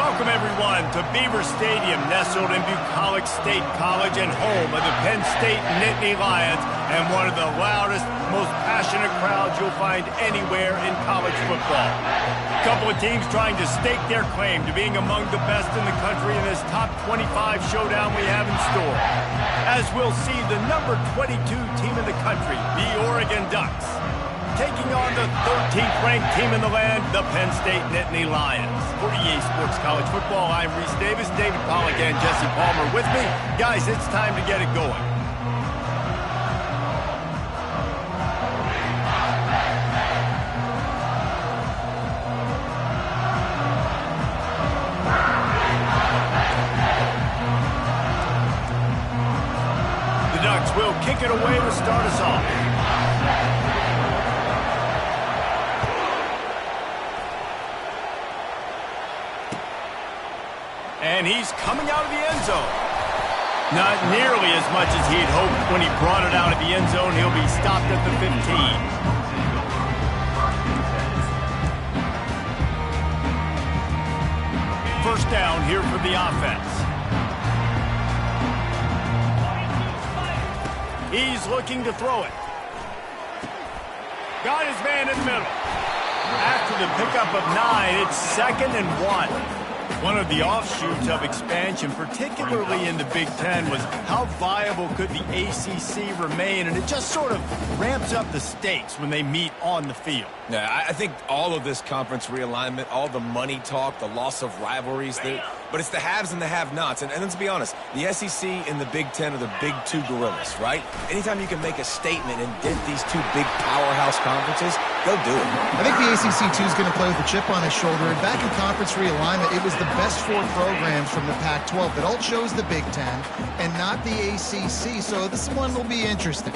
Welcome, everyone, to Beaver Stadium, nestled in Bucolic State College and home of the Penn State Nittany Lions, and one of the loudest, most passionate crowds you'll find anywhere in college football. A couple of teams trying to stake their claim to being among the best in the country in this top 25 showdown we have in store. As we'll see the number 22 team in the country, the Oregon Ducks, taking on the 13th ranked team in the land, the Penn State Nittany Lions. For EA Sports College Football, I'm Reese Davis, David Pollack, and Jesse Palmer with me. Guys, it's time to get it going. The Ducks will kick it away to start us off. And he's coming out of the end zone. Not nearly as much as he'd hoped when he brought it out of the end zone. He'll be stopped at the 15. First down here for the offense. He's looking to throw it. Got his man in the middle. After the pickup of 9, it's 2nd and 1. One of the offshoots of expansion, particularly in the Big Ten, was how viable could the ACC remain, and it just sort of ramps up the stakes when they meet on the field. Yeah, I think all of this conference realignment, all the money talk, the loss of rivalries, but it's the haves and the have-nots. And let's be honest, the SEC and the Big Ten are the big two gorillas, right? Anytime you can make a statement and dent these two big powerhouse conferences, they'll do it. I think the ACC, too, is going to play with a chip on his shoulder. And back in conference realignment, it was the best 4 programs from the Pac-12 that all chose the Big Ten and not the ACC. So this one will be interesting.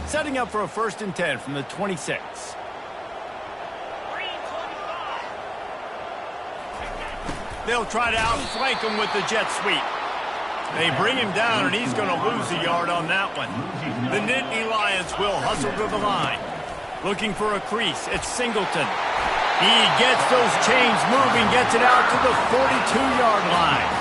Setting up for a 1st and 10 from the 26. They'll try to outflank him with the jet sweep. They bring him down, and he's going to lose a yard on that one. The Nittany Lions will hustle to the line. Looking for a crease. It's Singleton. He gets those chains moving, gets it out to the 42-yard line.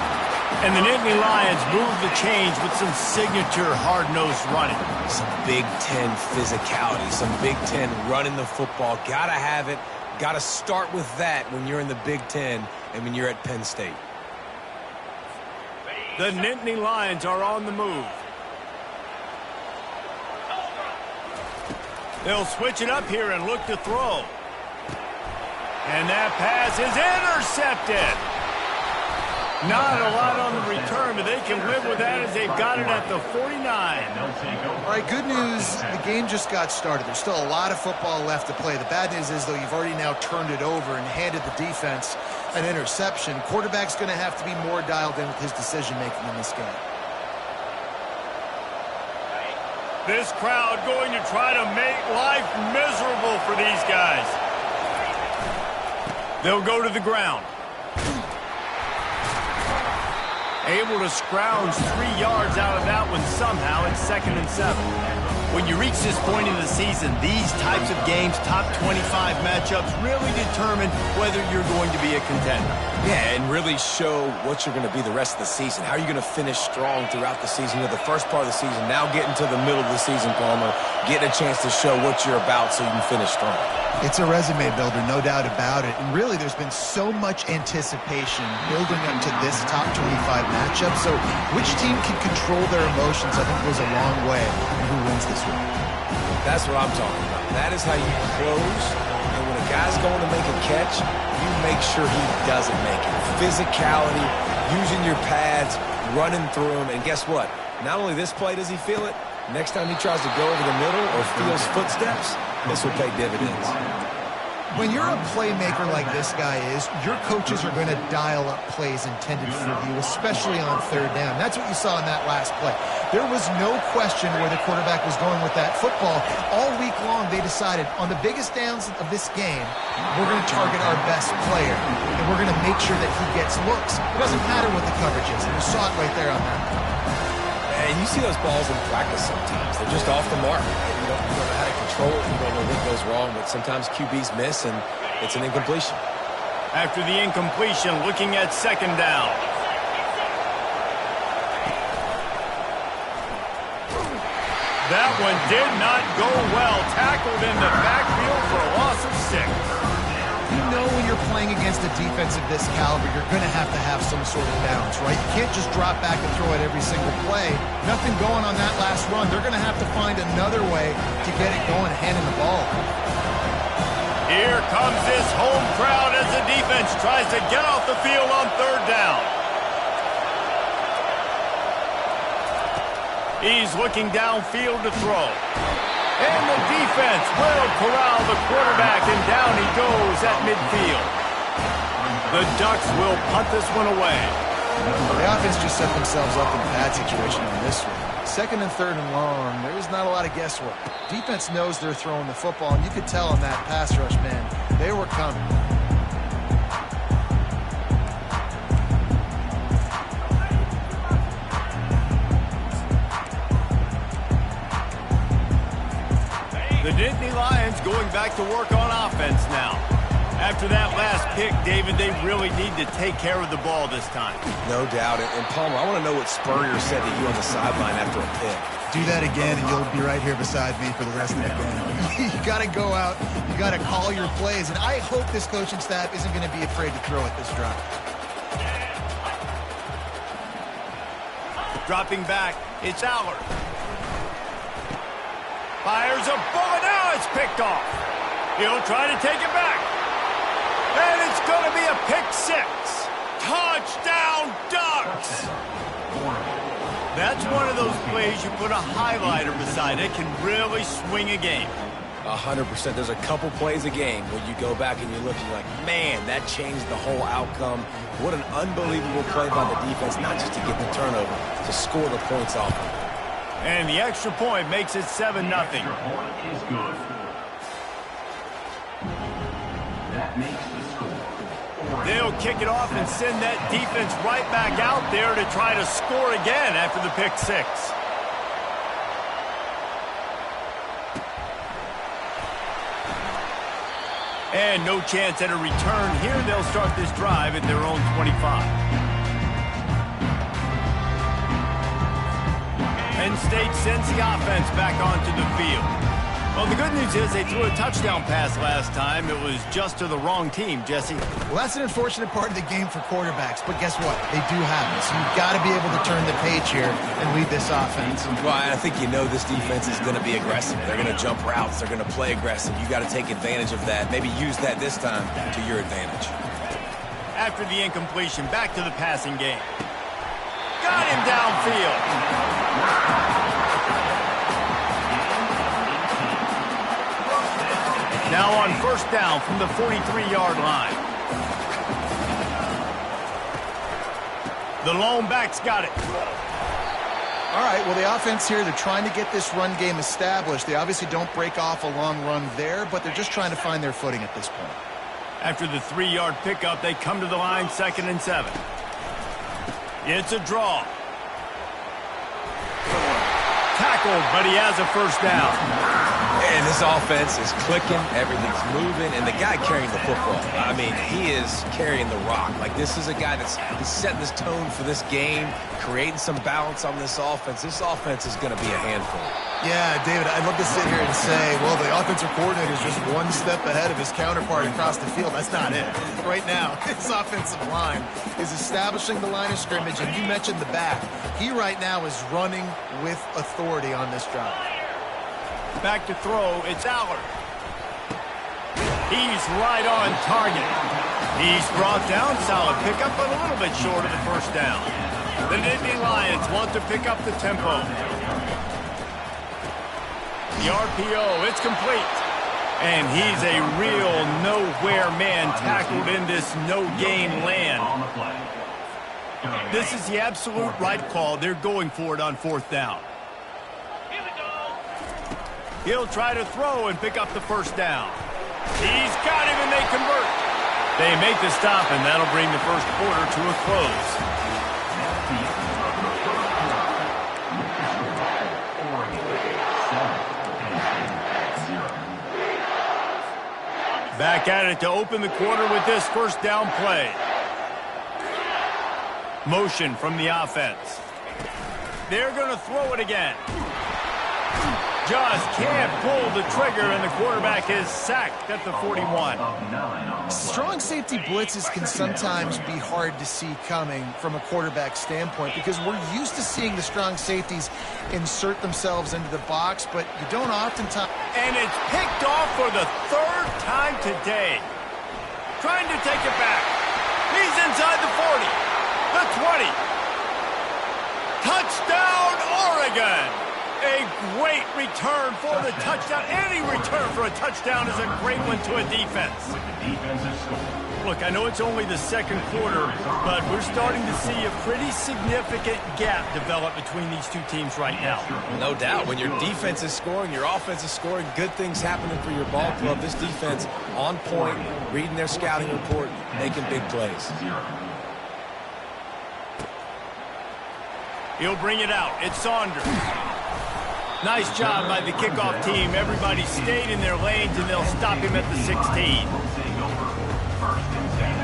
And the Nittany Lions move the chains with some signature hard-nosed running. Some Big Ten physicality, some Big Ten running the football. Gotta have it. Gotta start with that when you're in the Big Ten and when you're at Penn State. The Nittany Lions are on the move. They'll switch it up here and look to throw. And that pass is intercepted. Not a lot on the return, but they can live with that as they've got it at the 49. All right, good news. The game just got started. There's still a lot of football left to play. The bad news is, though, you've already now turned it over and handed the defense an interception. Quarterback's going to have to be more dialed in with his decision-making in this game. This crowd going to try to make life miserable for these guys. They'll go to the ground. Able to scrounge 3 yards out of that one somehow. It's 2nd and 7. When you reach this point in the season, these types of games, top 25 matchups, really determine whether you're going to be a contender. Yeah, and really show what you're going to be the rest of the season. How are you going to finish strong throughout the season? You know, the first part of the season, now getting to the middle of the season, Palmer, getting a chance to show what you're about so you can finish strong. It's a resume builder, no doubt about it. And really, there's been so much anticipation building up to this top 25 matchup. So which team can control their emotions, I think, goes a long way in who wins this one. That's what I'm talking about. That is how you close. And when a guy's going to make a catch, you make sure he doesn't make it. Physicality, using your pads, running through him. And guess what? Not only this play does he feel it, next time he tries to go over the middle or feels footsteps, this will pay dividends. When you're a playmaker like this guy is, your coaches are going to dial up plays intended for you, especially on 3rd down. That's what you saw in that last play. There was no question where the quarterback was going with that football. All week long, they decided on the biggest downs of this game, we're going to target our best player, and we're going to make sure that he gets looks. It doesn't matter what the coverage is, and you saw it right there on that. And you see those balls in practice sometimes. They're just off the mark. You don't know how to control it. You don't know what goes wrong, but sometimes QBs miss, and It's an incompletion. After the incompletion, looking at second down. That one did not go well. Tackled in the backfield for a loss of 6. You know when you're playing against a defense of this caliber, you're going to have some sort of balance, right? You can't just drop back and throw it every single play. Nothing going on that last run. They're going to have to find another way to get it going, handing the ball. Here comes this home crowd as the defense tries to get off the field on third down. He's looking downfield to throw. And the defense will corral the quarterback, and down he goes at midfield. The Ducks will punt this one away. The offense just set themselves up in a bad situation on this one. Second and third and long, there's not a lot of guesswork. Defense knows they're throwing the football, and you could tell on that pass rush, man, they were coming. The Nittany Lions going back to work on offense now. After that last pick, David, they really need to take care of the ball this time. No doubt. And Palmer, I want to know what Spurrier said to you on the sideline after a pick. Do that again, and you'll be right here beside me for the rest of the game. You got to go out. You got to call your plays. And I hope this coaching staff isn't going to be afraid to throw at this drive. Dropping back, it's Allard. Fires a bullet. Now it's picked off. He'll try to take it back. And it's going to be a pick 6. Touchdown, Ducks! That's one of those plays you put a highlighter beside it, can really swing a game. 100%. There's a couple plays a game where you go back and you look and you're like, man, that changed the whole outcome. What an unbelievable play by the defense, not just to get the turnover, to score the points off of it. And the extra point makes it 7-0. That makes the score. They'll kick it off and send that defense right back out there to try to score again after the pick 6. And no chance at a return here. They'll start this drive at their own 25. Penn State sends the offense back onto the field. Well, the good news is they threw a touchdown pass last time. It was just to the wrong team, Jesse. Well, that's an unfortunate part of the game for quarterbacks, but guess what? They do have it. So you've got to be able to turn the page here and lead this offense. Well, I think you know this defense is going to be aggressive. They're going to jump routes. They're going to play aggressive. You got to take advantage of that. Maybe use that this time to your advantage. After the incompletion, back to the passing game. Got him downfield. Now on first down from the 43-yard line. The lone back's got it. All right, well, the offense here, they're trying to get this run game established. They obviously don't break off a long run there, but they're just trying to find their footing at this point. After the 3-yard pickup, they come to the line 2nd and 7. It's a draw. Tackled, but he has a first down. And this offense is clicking, everything's moving, and the guy carrying the football, I mean, he is carrying the rock. Like, this is a guy he's setting this tone for this game, creating some balance on this offense. This offense is going to be a handful. Yeah, David, I'd love to sit here and say, well, the offensive coordinator is just one step ahead of his counterpart across the field. That's not it. Right now, this offensive line is establishing the line of scrimmage, and you mentioned the back. He right now is running with authority on this drive. Back to throw, it's Allard. He's right on target. He's brought down, solid pickup, but a little bit short of the first down. The Nittany Lions want to pick up the tempo. The RPO, it's complete. And he's a real nowhere man tackled in this no-gain land. This is the absolute right call. They're going for it on 4th down. He'll try to throw and pick up the first down. He's got him, and they convert. They make the stop, and that'll bring the first quarter to a close. Back at it to open the quarter with this first down play. Motion from the offense. They're going to throw it again. Just can't pull the trigger, and the quarterback is sacked at the 41. Strong safety blitzes can sometimes be hard to see coming from a quarterback standpoint because we're used to seeing the strong safeties insert themselves into the box, but you don't oftentimes. And it's picked off for the third time today. Trying to take it back. He's inside the 40, the 20. Touchdown, Oregon! A great return for the touchdown. Any return for a touchdown is a great one to a defense. Look, I know it's only the second quarter, but we're starting to see a pretty significant gap develop between these two teams right now. No doubt. When your defense is scoring, your offense is scoring, good things happening for your ball club. This defense on point, reading their scouting report, making big plays. He'll bring it out. It's Saunders. Nice job by the kickoff team. Everybody stayed in their lanes, and they'll stop him at the 16.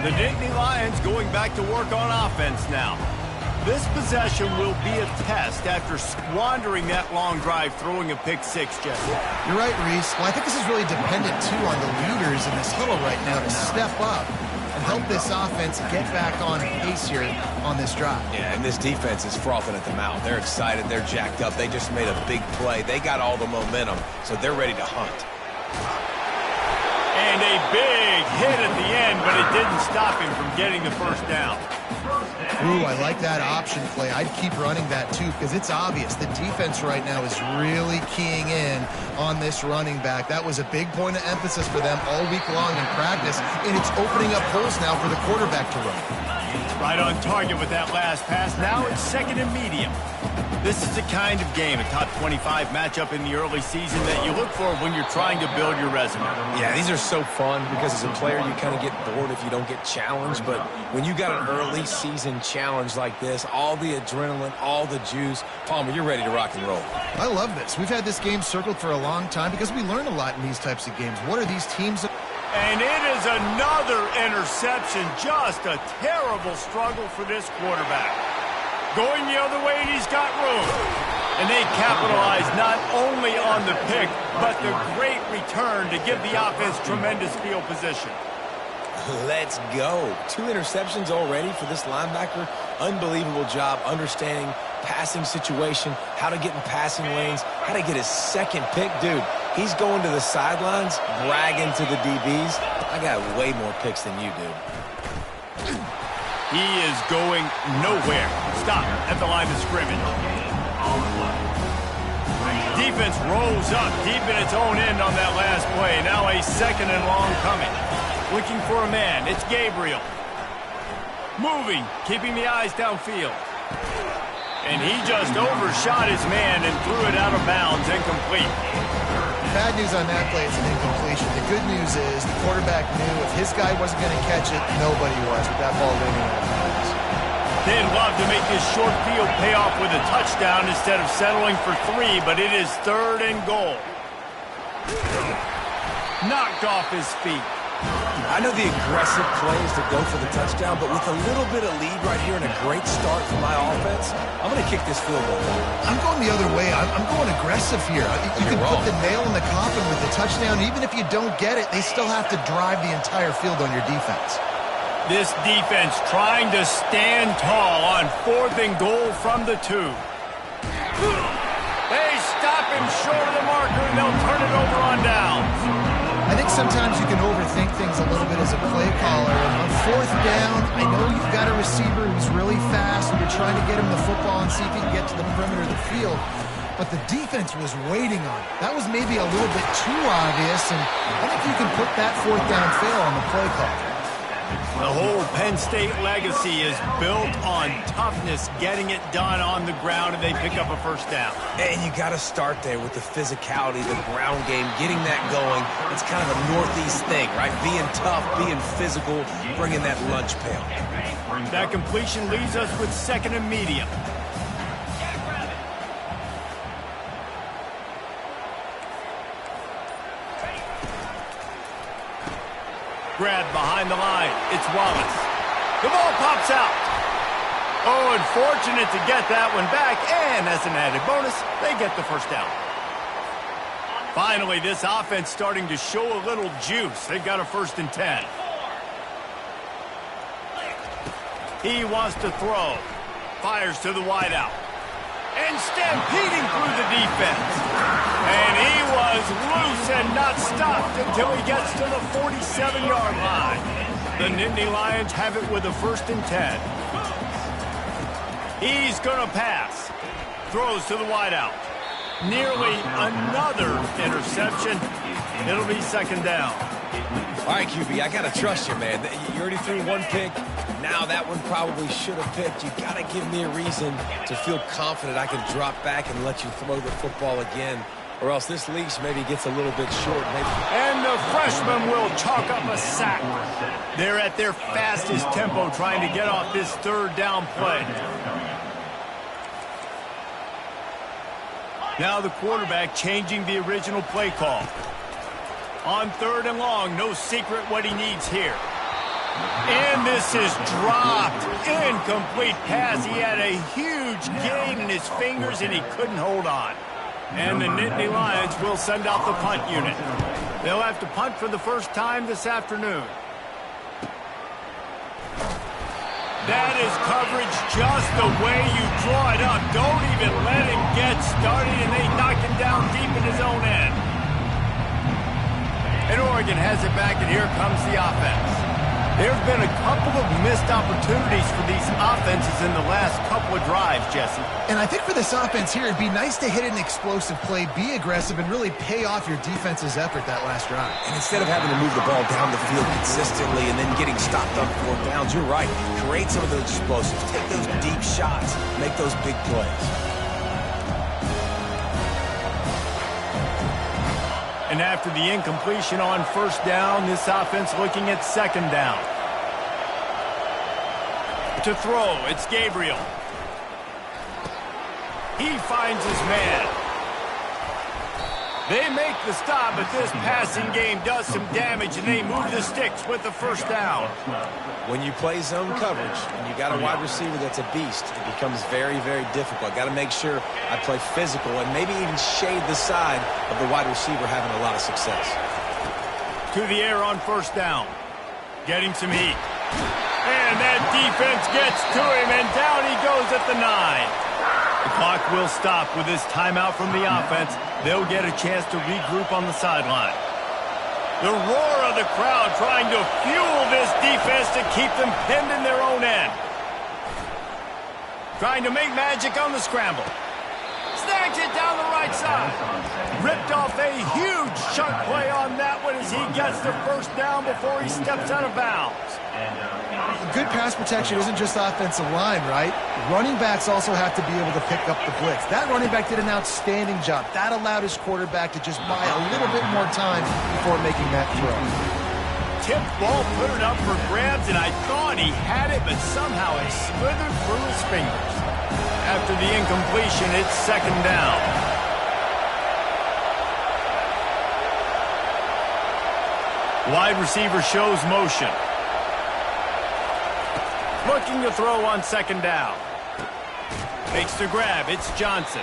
The Nittany Lions going back to work on offense now. This possession will be a test after squandering that long drive, throwing a pick six, Jesse. You're right, Reese. Well, I think this is really dependent, too, on the leaders in this huddle right now to step up and help this offense get back on pace here on this drive. Yeah, and this defense is frothing at the mouth. They're excited. They're jacked up. They just made a big play. They got all the momentum, so they're ready to hunt. And a big hit at the end, but it didn't stop him from getting the first down. Ooh, I like that option play. I'd keep running that, too, because it's obvious the defense right now is really keying in on this running back. That was a big point of emphasis for them all week long in practice, and it's opening up holes now for the quarterback to run. Right on target with that last pass. Now it's second and medium. This is the kind of game, a top 25 matchup in the early season that you look for when you're trying to build your resume. Yeah, these are so fun because as a player you kind of get bored if you don't get challenged, but when you got an early season challenge like this, all the adrenaline, all the juice, Palmer, you're ready to rock and roll. I love this. We've had this game circled for a long time because we learn a lot in these types of games. What are these teams? And it is another interception. Just a terrible struggle for this quarterback. Going the other way, and he's got room. And they capitalize not only on the pick, but the great return to give the offense tremendous field position. Let's go. 2 interceptions already for this linebacker. Unbelievable job understanding passing situation, how to get in passing lanes, how to get his second pick. Dude, he's going to the sidelines, bragging to the DBs. I got way more picks than you do. He is going nowhere. Stop at the line of scrimmage. Defense rolls up deep in its own end on that last play. Now a second and long coming. Looking for a man. It's Gabriel. Moving, keeping the eyes downfield. And he just overshot his man and threw it out of bounds, incomplete. Bad news on that play, it's an incompletion. The good news is the quarterback knew if his guy wasn't going to catch it, nobody was with that ball landing out of bounds. They'd love to make this short field pay off with a touchdown instead of settling for 3, but it is 3rd and goal. Knocked off his feet. I know the aggressive play is to go for the touchdown, but with a little bit of lead right here and a great start for my offense, I'm going to kick this field goal. I'm going the other way. I'm going aggressive here. You can put the nail in the coffin with the touchdown. Even if you don't get it, they still have to drive the entire field on your defense. This defense trying to stand tall on 4th and goal from the 2. They stop him short of the marker, and they'll turn it over on downs. I think sometimes you can overthink things a little bit as a play caller. And on 4th down, I know you've got a receiver who's really fast, and you're trying to get him the football and see if he can get to the perimeter of the field. But the defense was waiting on it. That was maybe a little bit too obvious, and I think you can put that 4th down fail on the play call. The whole Penn State legacy is built on toughness, getting it done on the ground, and they pick up a first down. And you got to start there with the physicality, the ground game, getting that going. It's kind of a Northeast thing, right? Being tough, being physical, bringing that lunch pail. That completion leaves us with 2nd and medium. Grabbed behind the line. It's Wallace. The ball pops out. Oh, unfortunate to get that one back, and as an added bonus, they get the first down. Finally, this offense starting to show a little juice. They've got a 1st and 10. He wants to throw. Fires to the wideout. And stampeding through the defense. And he was loose and not stopped until he gets to the 47-yard line. The Nittany Lions have it with a 1st and 10. He's going to pass. Throws to the wideout. Nearly another interception. It'll be 2nd down. All right, QB, I got to trust you, man. You already threw one pick. Now that one probably should have picked. You got to give me a reason to feel confident I can drop back and let you throw the football again, or else this leash maybe gets a little bit short. Maybe. And the freshman will chalk up a sack. They're at their fastest tempo trying to get off this 3rd down play. Now the quarterback changing the original play call. On 3rd and long, no secret what he needs here. And this is dropped. Incomplete pass. He had a huge gain in his fingers, and he couldn't hold on. And the Nittany Lions will send out the punt unit. They'll have to punt for the first time this afternoon. That is coverage just the way you draw it up. Don't even let him get started, and they knock him down deep in his own end. And Oregon has it back, and here comes the offense. There have been a couple of missed opportunities for these offenses in the last couple of drives, Jesse. And I think for this offense here, it'd be nice to hit an explosive play, be aggressive, and really pay off your defense's effort that last drive. And instead of having to move the ball down the field consistently and then getting stopped on 4th downs, you're right. Create some of those explosives. Take those deep shots. Make those big plays. And after the incompletion on 1st down, this offense looking at 2nd down. To throw, it's Gabriel. He finds his man. They make the stop, but this passing game does some damage, and they move the sticks with the 1st down. When you play zone coverage and you got a wide receiver that's a beast, it becomes very, very difficult. Got to make sure I play physical and maybe even shade the side of the wide receiver having a lot of success. To the air on 1st down. Getting some heat. And that defense gets to him, and down he goes at the 9. The clock will stop with this timeout from the offense. They'll get a chance to regroup on the sideline. The roar of the crowd trying to fuel this defense to keep them pinned in their own end. Trying to make magic on the scramble. Snags it down the right side. Ripped off a huge chunk play on that one as he gets the 1st down before he steps out of bounds. Good pass protection isn't just offensive line, right? Running backs also have to be able to pick up the blitz. That running back did an outstanding job. That allowed his quarterback to just buy a little bit more time before making that throw. Tipped ball, put it up for grabs, and I thought he had it, but somehow it slithered through his fingers. After the incompletion, it's 2nd down. Wide receiver shows motion. Looking to throw on 2nd down. Makes the grab. It's Johnson.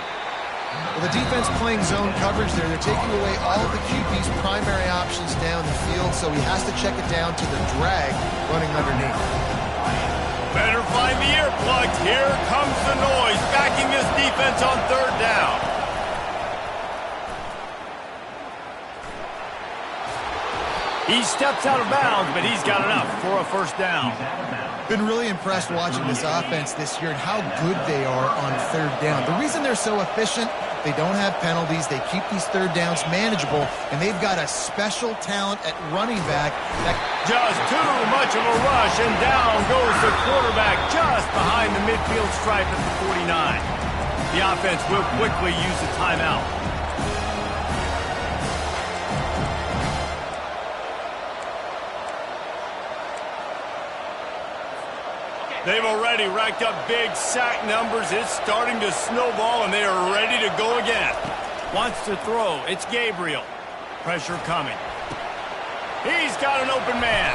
Well, the defense playing zone coverage there. They're taking away all of the QB's primary options down the field, so he has to check it down to the drag running underneath. Better find the earplugs. Here comes the noise, backing this defense on 3rd down. He steps out of bounds, but he's got enough for a 1st down. Been really impressed watching this offense this year and how good they are on 3rd down. The reason they're so efficient, they don't have penalties, they keep these 3rd downs manageable, and they've got a special talent at running back. Just too much of a rush, and down goes the quarterback just behind the midfield stripe at the 49. The offense will quickly use a timeout. They've already racked up big sack numbers. It's starting to snowball, and they are ready to go again. Wants to throw. It's Gabriel. Pressure coming. He's got an open man.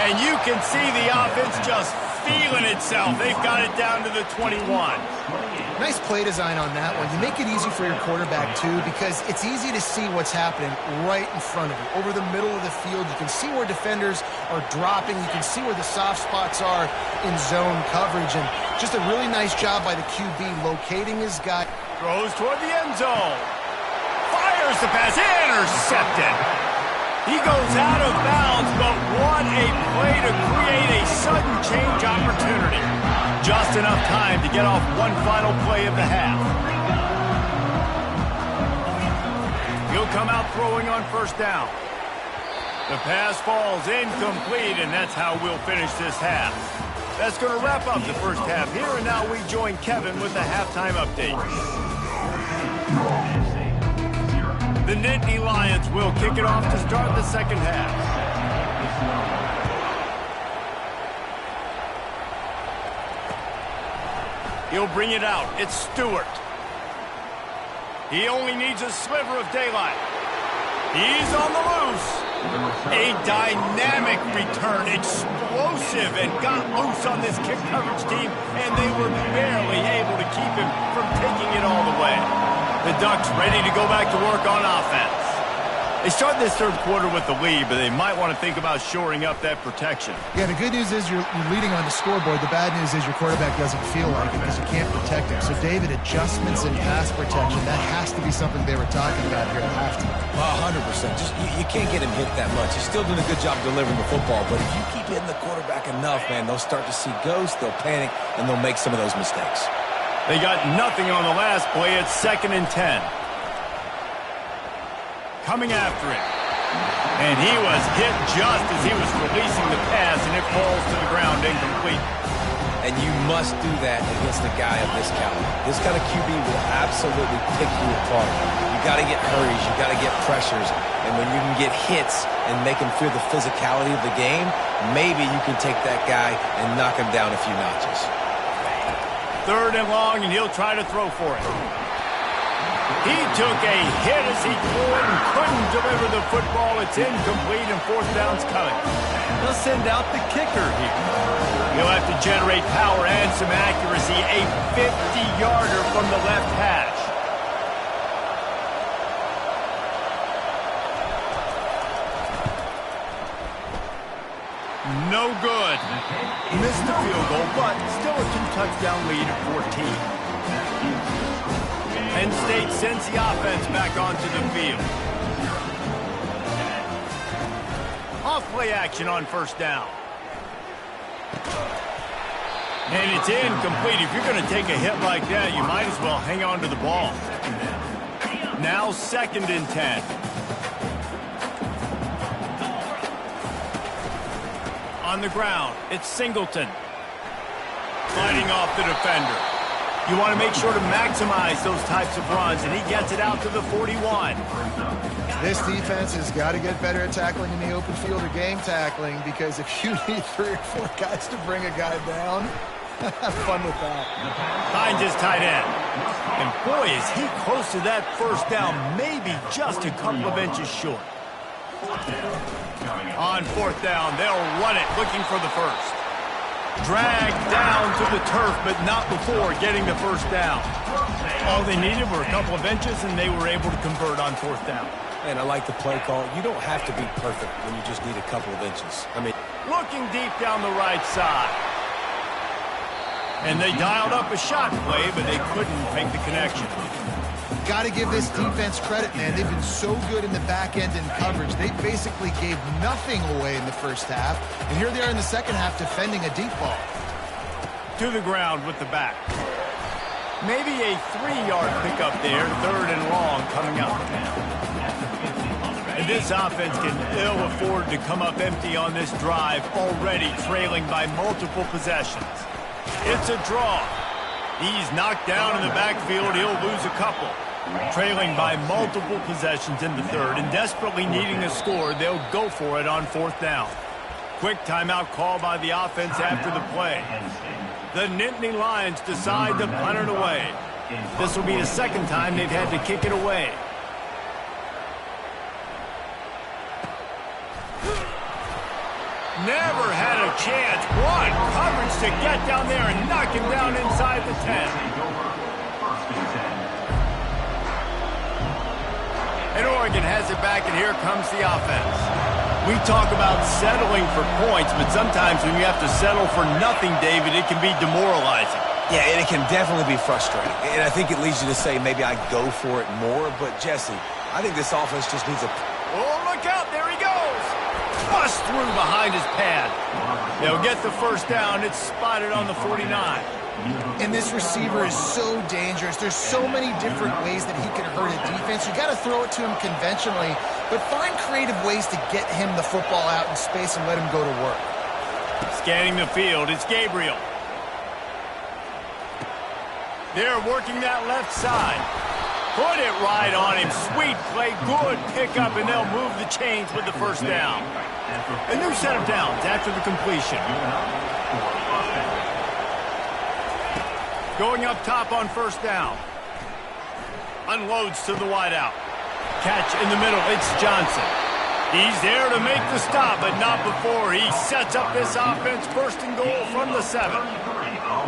And you can see the offense just feeling itself. They've got it down to the 21. Nice play design on that one. You make it easy for your quarterback, too, because it's easy to see what's happening right in front of you. Over the middle of the field, you can see where defenders are dropping. You can see where the soft spots are in zone coverage. And just a really nice job by the QB locating his guy. Throws toward the end zone. Fires the pass. Intercepted. He goes out of bounds, but what a play to create a sudden change opportunity. Just enough time to get off one final play of the half. He'll come out throwing on first down. The pass falls incomplete, and that's how we'll finish this half. That's going to wrap up the first half here, and now we join Kevin with the halftime update. The Nittany Lions will kick it off to start the second half. He'll bring it out. It's Stewart. He only needs a sliver of daylight. He's on the loose. A dynamic return, explosive, and got loose on this kick coverage team, and they were barely able to keep him from taking it all the way. The Ducks ready to go back to work on offense. They start this third quarter with the lead, but they might want to think about shoring up that protection. Yeah, the good news is you're leading on the scoreboard. The bad news is your quarterback doesn't feel like it because you can't protect him. So, David, adjustments in pass protection, that has to be something they were talking about here at halftime. 100%. Just you can't get him hit that much. He's still doing a good job delivering the football, but if you keep hitting the quarterback enough, man, they'll start to see ghosts, they'll panic, and they'll make some of those mistakes. They got nothing on the last play. It's 2nd and 10. Coming after it. And he was hit just as he was releasing the pass, and it falls to the ground incomplete. And you must do that against a guy of this caliber. This kind of QB will absolutely pick you apart. You got to get hurries. You got to get pressures. And when you can get hits and make him feel the physicality of the game, maybe you can take that guy and knock him down a few notches. 3rd and long, and he'll try to throw for it. He took a hit as he threw it and couldn't deliver the football. It's incomplete, and 4th down's coming. They'll send out the kicker here. He'll have to generate power and some accuracy. A 50-yarder from the left hash. No good. Missed the field goal, but still a 2-touchdown lead at 14. Penn State sends the offense back onto the field. Off-play action on first down. And it's incomplete. If you're going to take a hit like that, you might as well hang on to the ball. Now 2nd and 10. On the ground, it's Singleton. Fighting off the defender. You want to make sure to maximize those types of runs, and he gets it out to the 41. This defense has got to get better at tackling in the open field or game tackling, because if you need 3 or 4 guys to bring a guy down, have fun with that. Finds his tight end. And boy, is he close to that first down, maybe just a couple of inches short. On 4th down, they'll run it, looking for the first. Dragged down to the turf, but not before getting the first down. All they needed were a couple of inches, and they were able to convert on 4th down. And I like the play call. You don't have to be perfect when you just need a couple of inches. I mean, looking deep down the right side. And they dialed up a shot play, but they couldn't make the connection. Got to give this defense credit, man. They've been so good in the back end in coverage. They basically gave nothing away in the first half. And here they are in the second half defending a deep ball. To the ground with the back. Maybe a 3-yard pickup there. 3rd and long coming up. And this offense can ill afford to come up empty on this drive, already trailing by multiple possessions. It's a draw. He's knocked down in the backfield. He'll lose a couple. Trailing by multiple possessions in the 3rd and desperately needing a score, they'll go for it on 4th down. Quick timeout call by the offense after the play. The Nittany Lions decide to punt it away. This will be the 2nd time they've had to kick it away. Never had a chance. What coverage to get down there and knock him down inside the 10. And Oregon has it back, and here comes the offense. We talk about settling for points, but sometimes when you have to settle for nothing, David, it can be demoralizing. Yeah, and it can definitely be frustrating. And I think it leads you to say maybe I go for it more. But, Jesse, I think this offense just needs a... Oh, look out. There he goes. Bust through behind his pad. They'll get the first down. It's spotted on the 49. And this receiver is so dangerous. There's so many different ways that he can hurt a defense. You got to throw it to him conventionally, but find creative ways to get him the football out in space and let him go to work. Scanning the field, it's Gabriel. They're working that left side. Put it right on him. Sweet play, good pickup, and they'll move the chains with the first down. A new set of downs after the completion. Going up top on first down. Unloads to the wideout. Catch in the middle, it's Johnson. He's there to make the stop, but not before he sets up this offense. First and goal from the 7.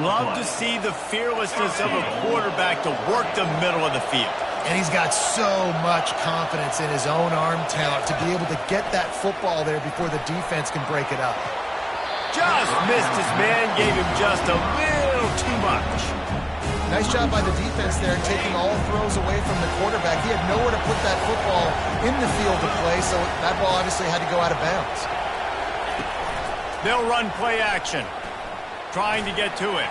Love to see the fearlessness of a quarterback to work the middle of the field. And he's got so much confidence in his own arm talent to be able to get that football there before the defense can break it up. Just missed his man, gave him just a little too much. Nice job by the defense there, taking all throws away from the quarterback. He had nowhere to put that football in the field to play, so that ball obviously had to go out of bounds. They'll run play action, trying to get to it.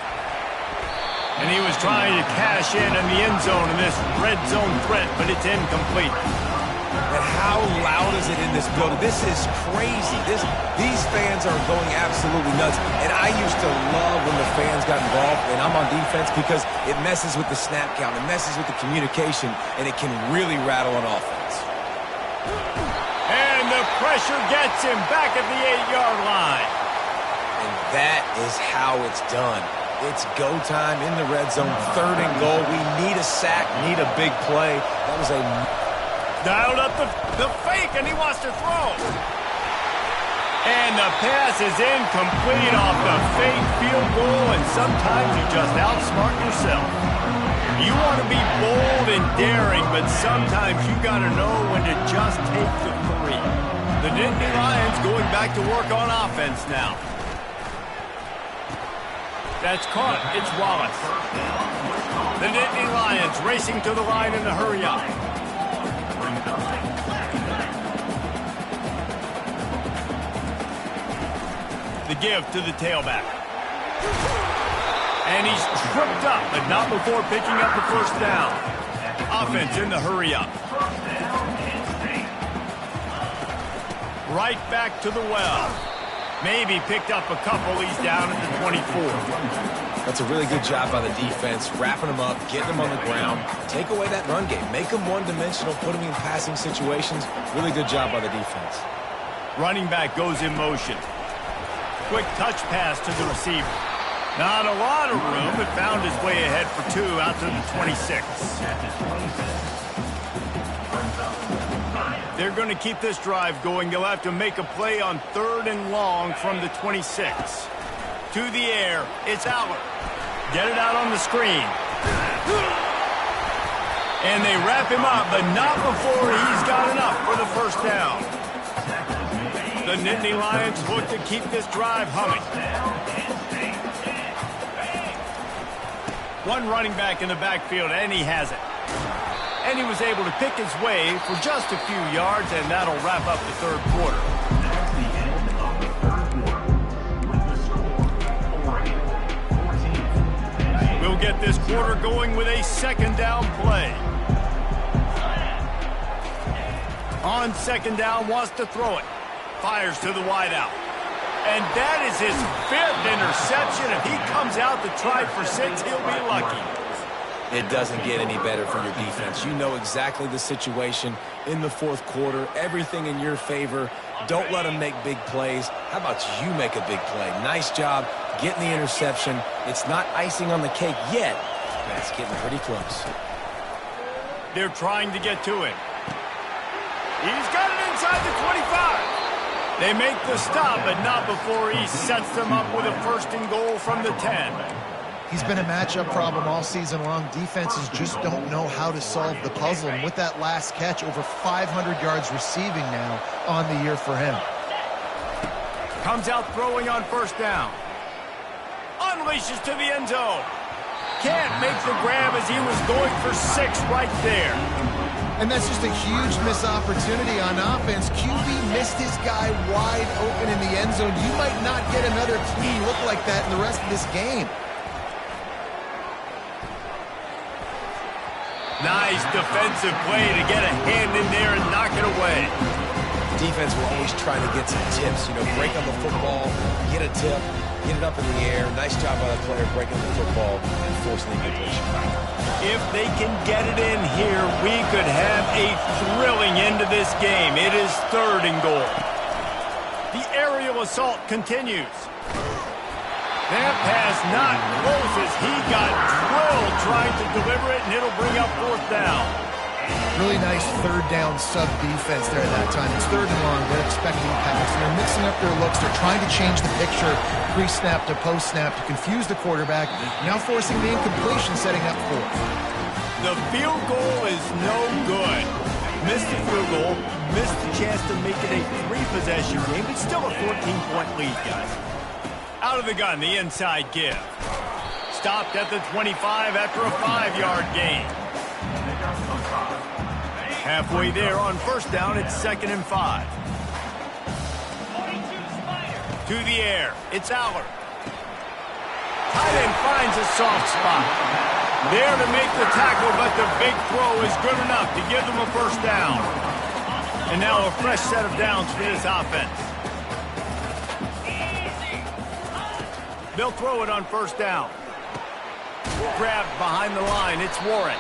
And he was trying to cash in the end zone in this red zone threat, but it's incomplete. And how loud is it in this building? This is crazy. These fans are going absolutely nuts. And I used to love when the fans got involved, and I'm on defense, because it messes with the snap count, it messes with the communication, and it can really rattle an offense. And the pressure gets him back at the 8-yard line. And that is how it's done. It's go time in the red zone, 3rd and goal. We need a sack, need a big play. That was a... Dialed up the fake, and he wants to throw. And the pass is incomplete off the fake field goal, and sometimes you just outsmart yourself. You want to be bold and daring, but sometimes you got to know when to just take the 3. The Nittany Lions going back to work on offense now. That's caught. It's Wallace. The Nittany Lions racing to the line in a hurry-up. The give to the tailback. And he's tripped up, but not before picking up the first down. Offense in the hurry-up. Right back to the well. Maybe picked up a couple. He's down at the 24. That's a really good job by the defense, wrapping them up, getting them on the ground. Take away that run game. Make them one-dimensional, put them in passing situations. Really good job by the defense. Running back goes in motion. Quick touch pass to the receiver. Not a lot of room, but found his way ahead for 2 out to the 26. They're going to keep this drive going. They'll have to make a play on 3rd and long from the 26. To the air, it's Aller. Get it out on the screen. And they wrap him up, but not before he's got enough for the first down. The Nittany Lions look to keep this drive humming. One running back in the backfield, and he has it. And he was able to pick his way for just a few yards, and that'll wrap up the 3rd quarter. That's the end of the 3rd quarter with the score, Oregon 14. We'll get this quarter going with a 2nd down play. On 2nd down, wants to throw it. Fires to the wideout. And that is his 5th interception. If he comes out to try for 6, he'll be lucky. It doesn't get any better for your defense. You know exactly the situation in the 4th quarter. Everything in your favor. Don't let them make big plays. How about you make a big play? Nice job getting the interception. It's not icing on the cake yet, but it's getting pretty close. They're trying to get to it. He's got it inside the 25. They make the stop, but not before he sets them up with a 1st and goal from the 10. He's been a matchup problem all season long. Defenses just don't know how to solve the puzzle. And with that last catch, over 500 yards receiving now on the year for him. Comes out throwing on 1st down. Unleashes to the end zone. Can't make the grab as he was going for 6 right there. And that's just a huge missed opportunity on offense. QB missed his guy wide open in the end zone. You might not get another clean look like that in the rest of this game. Nice defensive play to get a hand in there and knock it away. Defense will always try to get some tips, break on the football, get a tip, get it up in the air. Nice job by the player breaking the football and forcing the incompletion. If they can get it in here, we could have a thrilling end to this game. It is 3rd and goal. The aerial assault continues. That pass not close as he got drilled trying to deliver it, and it'll bring up 4th down. Really nice 3rd down sub-defense there at that time. It's 3rd and long. They're expecting pass. They're mixing up their looks. They're trying to change the picture pre-snap to post-snap to confuse the quarterback. Now forcing the incompletion, setting up 4th. The field goal is no good. Missed the field goal, missed the chance to make it a 3-possession game. It's still a 14-point lead, guys. Out of the gun, the inside give. Stopped at the 25 after a 5-yard gain. Halfway there on 1st down, it's 2nd and 5. To the air, it's Aller. Tight end finds a soft spot. There to make the tackle, but the big throw is good enough to give them a 1st down. And now a fresh set of downs for this offense. They'll throw it on 1st down. Grabbed behind the line, it's Warren.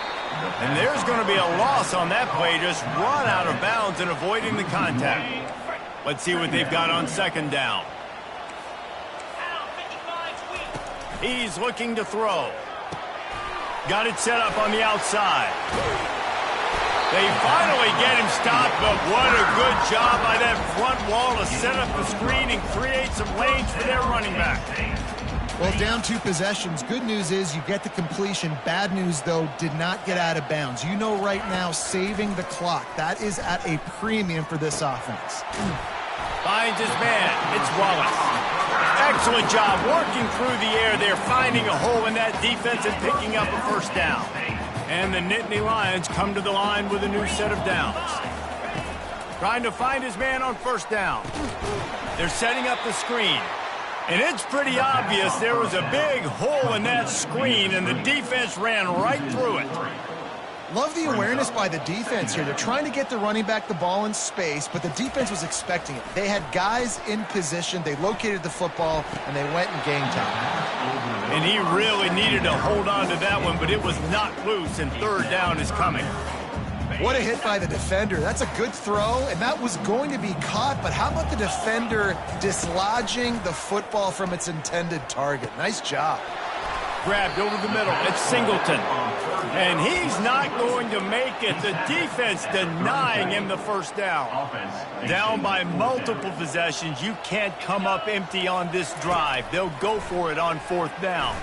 And there's going to be a loss on that play, just run out of bounds and avoiding the contact. Let's see what they've got on 2nd down. He's looking to throw. Got it set up on the outside. They finally get him stopped, but what a good job by that front wall to set up the screen and create some lanes for their running back. Well, down 2 possessions. Good news is you get the completion. Bad news, though, did not get out of bounds. You know right now, saving the clock. That is at a premium for this offense. Finds his man. It's Wallace. Excellent job working through the air there, finding a hole in that defense and picking up a 1st down. And the Nittany Lions come to the line with a new set of downs. Trying to find his man on 1st down. They're setting up the screen. And it's pretty obvious there was a big hole in that screen, and the defense ran right through it. Love the awareness by the defense here. They're trying to get the running back the ball in space, but the defense was expecting it. They had guys in position. They located the football, and they went and game time. And he really needed to hold on to that one, but it was not loose, and 3rd down is coming. What a hit by the defender. That's a good throw, and that was going to be caught, but how about the defender dislodging the football from its intended target? Nice job. Grabbed over the middle. It's Singleton. And he's not going to make it. The defense denying him the 1st down. Down by multiple possessions. You can't come up empty on this drive. They'll go for it on 4th down.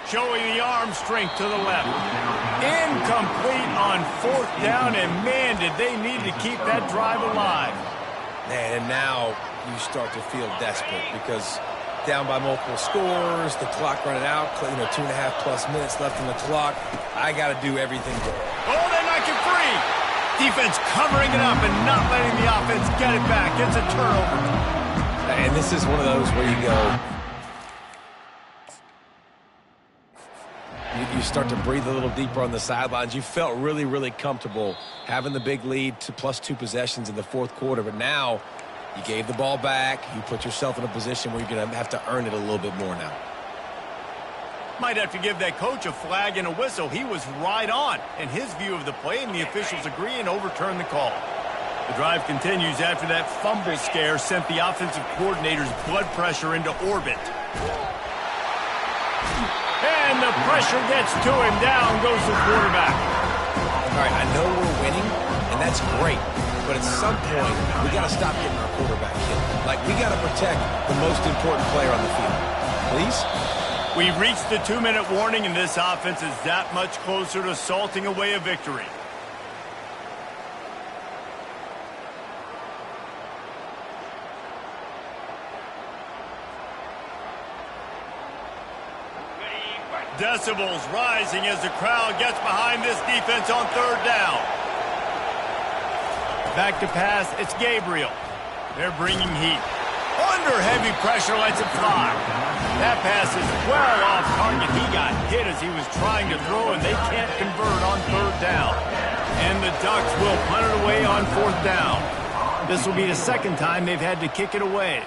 Showing the arm strength to the left. Incomplete on 4th down, and man, did they need to keep that drive alive. Man, and now you start to feel desperate because down by multiple scores, the clock running out, 2.5+ minutes left on the clock. I got to do everything good. Oh, they knock it free. Defense covering it up and not letting the offense get it back. It's a turnover. And this is one of those where you go, you start to breathe a little deeper on the sidelines. You felt really, really comfortable having the big lead to +2 possessions in the 4th quarter, but now you gave the ball back. You put yourself in a position where you're going to have to earn it a little bit more now. Might have to give that coach a flag and a whistle. He was right on in his view of the play, and the officials agree and overturn the call. The drive continues after that fumble scare sent the offensive coordinator's blood pressure into orbit. And the pressure gets to him. Down goes the quarterback. All right, I know we're winning, and that's great. But at some point, we got to stop getting our quarterback killed. Like, we got to protect the most important player on the field. Please? We've reached the 2-minute warning, and this offense is that much closer to salting away a victory. Decibels rising as the crowd gets behind this defense on 3rd down. Back to pass, it's Gabriel. They're bringing heat. Under heavy pressure, lets it fly. That pass is well off target. He got hit as he was trying to throw, and they can't convert on 3rd down. And the Ducks will punt it away on 4th down. This will be the 2nd time they've had to kick it away.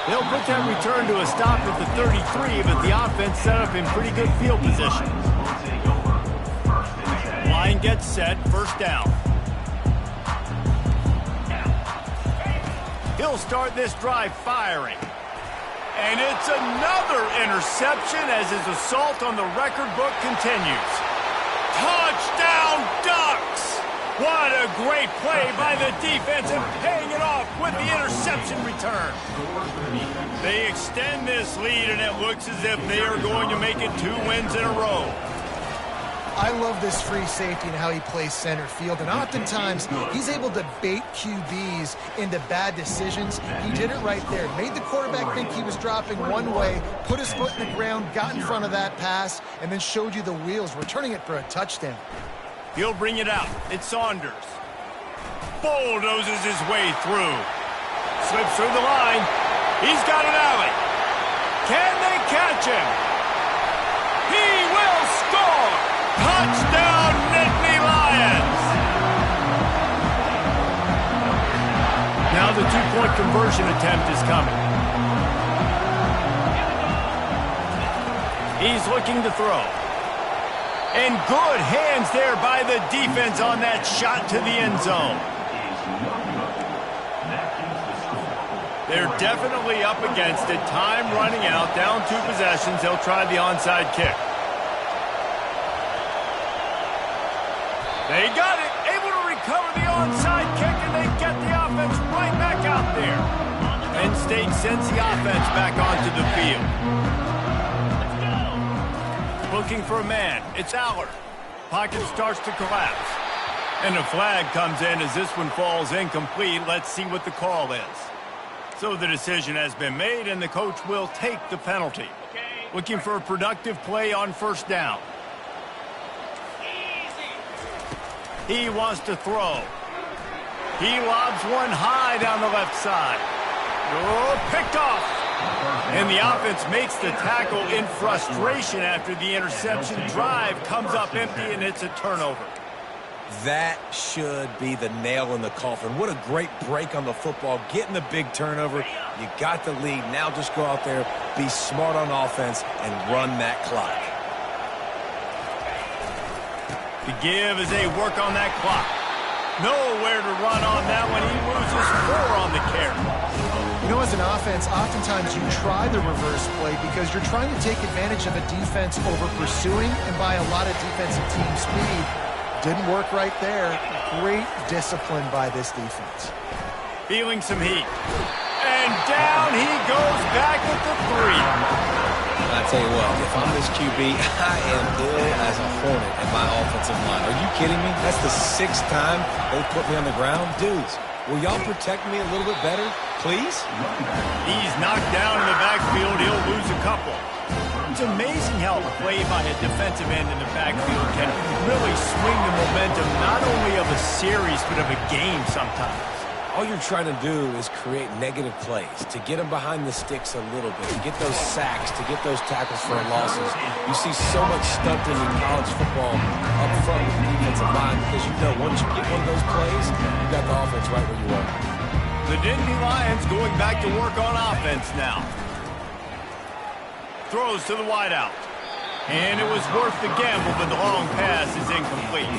They'll put that return to a stop at the 33, but the offense set up in pretty good field position. Line gets set, 1st down. He'll start this drive firing. And it's another interception as his assault on the record book continues. Touchdown, Ducks! What a great play by the defense and paying it off with the interception return. They extend this lead, and it looks as if they are going to make it 2 wins in a row. I love this free safety and how he plays center field, and oftentimes he's able to bait QBs into bad decisions. He did it right there. Made the quarterback think he was dropping one way, put his foot in the ground, got in front of that pass, and then showed you the wheels, returning it for a touchdown. He'll bring it out. It's Saunders. Bulldozes his way through. Slips through the line. He's got an alley. Can they catch him? He will score! Touchdown, Nittany Lions! Now the 2-point conversion attempt is coming. He's looking to throw. And good hands there by the defense on that shot to the end zone. They're definitely up against it. Time running out. Down 2 possessions. They'll try the onside kick. They got it. Able to recover the onside kick, and they get the offense right back out there. Penn State sends the offense back onto the field. Looking for a man. It's Aller. Pocket starts to collapse. And a flag comes in as this one falls incomplete. Let's see what the call is. So the decision has been made, and the coach will take the penalty. Looking for a productive play on 1st down. He wants to throw. He lobs one high down the left side. Oh, picked off. And the offense makes the tackle in frustration after the interception. Drive comes up empty, and it's a turnover. That should be the nail in the coffin. What a great break on the football. Getting the big turnover. You got the lead. Now just go out there, be smart on offense, and run that clock. The give as they work on that clock. Nowhere to run on that one. He loses 4 on the carry. You know, as an offense, oftentimes you try the reverse play because you're trying to take advantage of a defense over pursuing and by a lot of defensive team speed. Didn't work right there. Great discipline by this defense. Feeling some heat. And down he goes back at the 3. I tell you what, if I'm this QB, I am ill as a hornet in my offensive line. Are you kidding me? That's the 6th time they've put me on the ground. Dudes, will y'all protect me a little bit better, please? He's knocked down in the backfield. He'll lose a couple. It's amazing how a play by a defensive end in the backfield can really swing the momentum not only of a series but of a game sometimes. All you're trying to do is create negative plays, to get them behind the sticks a little bit, to get those sacks, to get those tackles for losses. You see so much stunting in college football up front with the defensive line because you know once you get one of those plays, you got the offense right where you are. The Nittany Lions going back to work on offense now. Throws to the wideout. And it was worth the gamble, but the long pass is incomplete.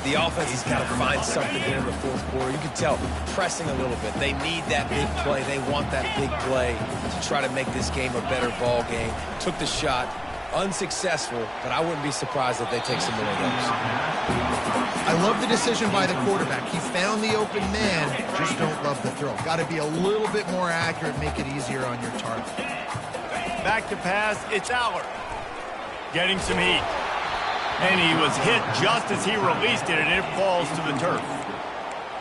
The offense has got to find something here in the 4th quarter. You can tell, pressing a little bit. They need that big play. They want that big play to try to make this game a better ball game. Took the shot, Unsuccessful, but I wouldn't be surprised if they take some more of those. I love the decision by the quarterback. He found the open man, just don't love the throw. Got to be a little bit more accurate, make it easier on your target. Back to pass, it's Aller. Getting some heat. And he was hit just as he released it, and it falls to the turf.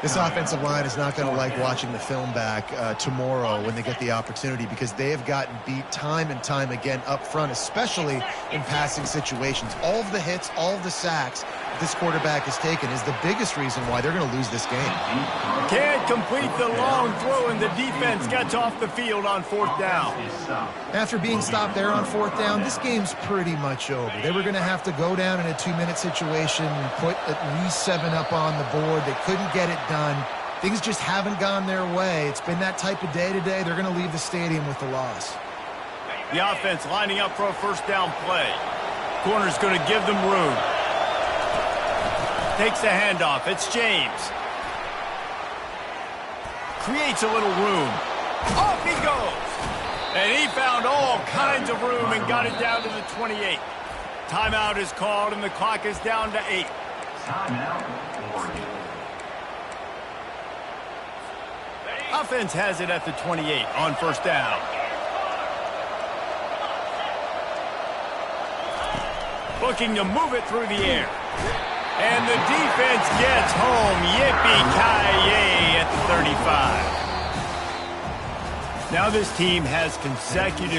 This offensive line is not going to like watching the film back tomorrow when they get the opportunity, because they have gotten beat time and time again up front, especially in passing situations. All of the hits, all of the sacks this quarterback has taken is the biggest reason why they're going to lose this game. Can't complete the long throw, and the defense gets off the field on 4th down. After being stopped there on 4th down, this game's pretty much over. They were going to have to go down in a 2-minute situation and put at least 7 up on the board. They couldn't get it done. Things just haven't gone their way. It's been that type of day today. They're going to leave the stadium with the loss. The offense lining up for a 1st down play. Corner's going to give them room. Takes the handoff. It's James. Creates a little room. Off he goes. And he found all kinds of room and got it down to the 28. Timeout is called, and the clock is down to 8. Timeout, Oregon. Offense has it at the 28 on 1st down. Looking to move it through the air. And the defense gets home. Yippee-ki-yay at the 35. Now this team has consecutive